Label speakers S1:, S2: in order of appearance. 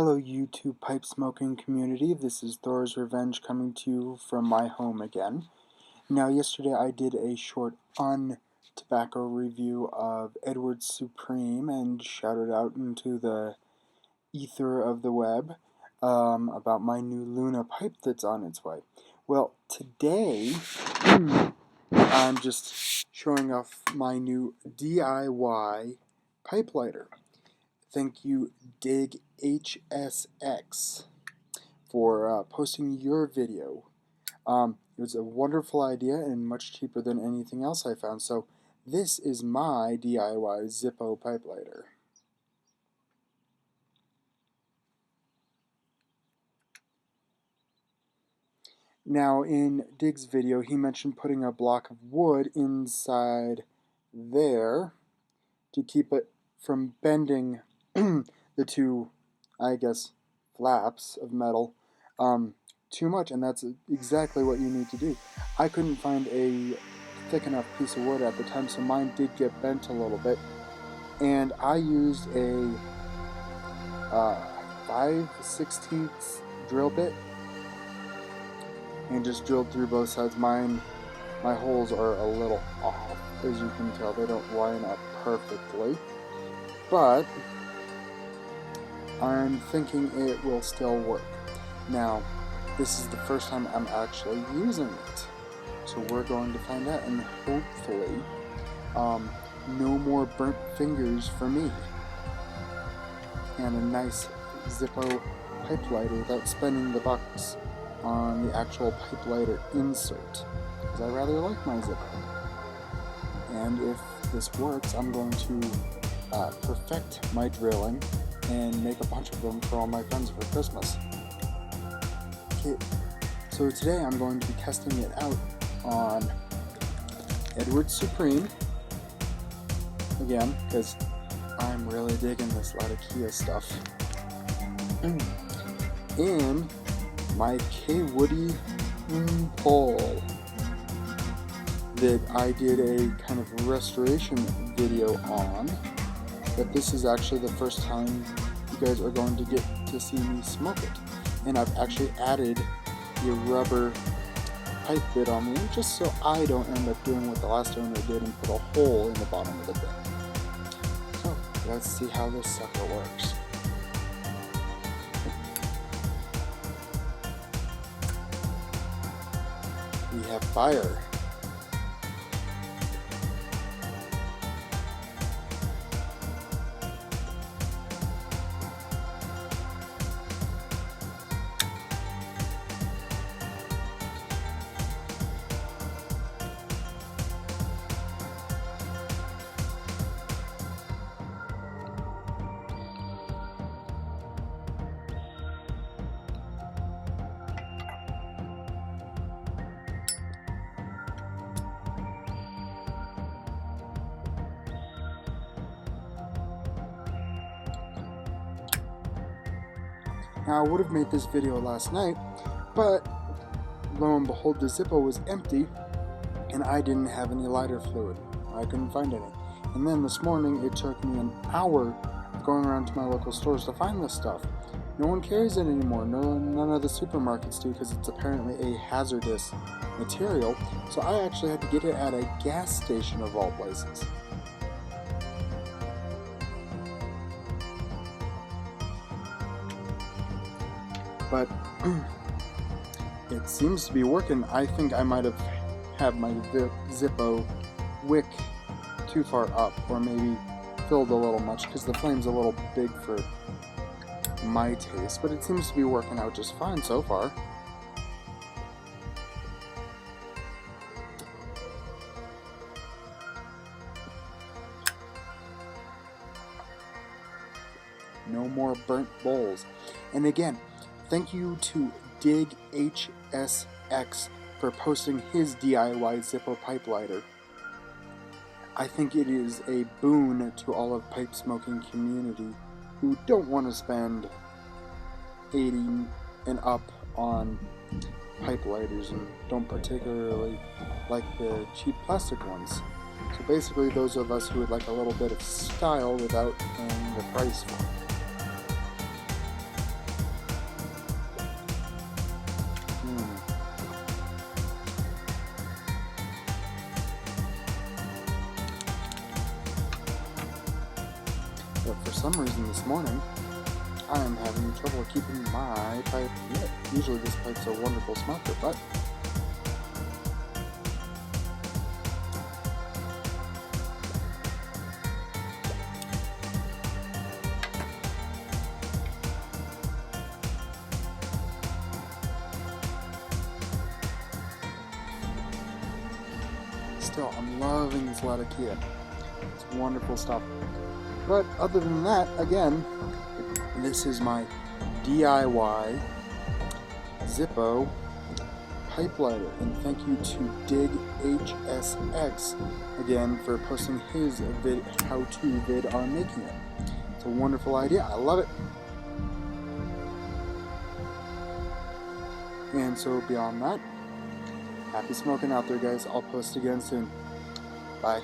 S1: Hello YouTube pipe smoking community, this is Thor's Revenge coming to you from my home again. Now yesterday I did a short un-tobacco review of Edwards Supreme and shouted out into the ether of the web about my new Luna pipe that's on its way. Well, today I'm just showing off my new DIY pipe lighter. Thank you, dighsx, for posting your video. It was a wonderful idea and much cheaper than anything else I found. So this is my DIY Zippo pipe lighter. Now in Dig's video, he mentioned putting a block of wood inside there to keep it from bending the two, I guess, flaps of metal too much, and that's exactly what you need to do. I couldn't find a thick enough piece of wood at the time, so mine did get bent a little bit, and I used a 5/16 drill bit and just drilled through both sides. My holes are a little off, as you can tell. They don't line up perfectly, but I'm thinking it will still work. Now, this is the first time I'm actually using it, so we're going to find out, and hopefully no more burnt fingers for me, and a nice Zippo pipe lighter without spending the bucks on the actual pipe lighter insert, because I rather like my Zippo. And if this works, I'm going to perfect my drilling and make a bunch of them for all my friends for Christmas. Okay, so today I'm going to be testing it out on Edwards Supreme, again, because I'm really digging this Latakia stuff, and my K-Woody pole that I did a kind of restoration video on, but this is actually the first time you guys are going to get to see me smoke it. And I've actually added the rubber pipe bit on the end just so I don't end up doing what the last owner did and put a hole in the bottom of the bit. So let's see how this sucker works. We have fire. Now I would have made this video last night, but lo and behold, the Zippo was empty and I didn't have any lighter fluid. I couldn't find any. And then this morning it took me an hour going around to my local stores to find this stuff. No one carries it anymore. None of the supermarkets do, because it's apparently a hazardous material. So I actually had to get it at a gas station of all places. But it seems to be working. I think I might have had my Zippo wick too far up, or maybe filled a little much, because the flame's a little big for my taste, but it seems to be working out just fine so far. No more burnt bowls. And again, thank you to dighsx for posting his DIY Zippo pipe lighter. I think it is a boon to all of pipe smoking community who don't want to spend $80 and up on pipe lighters and don't particularly like the cheap plastic ones. So basically those of us who would like a little bit of style without paying the price for it. but for some reason this morning, I am having trouble keeping my pipe lit. Usually this pipe's a wonderful smoker, but still, I'm loving this Latakia. It's wonderful stuff. But other than that, again, this is my d.i.y. Zippo pipe lighter, and thank you to dighsx again for posting his how-to vid on making it. It's a wonderful idea. I love it. And so beyond that, happy smoking out there, guys. I'll post again soon. Bye.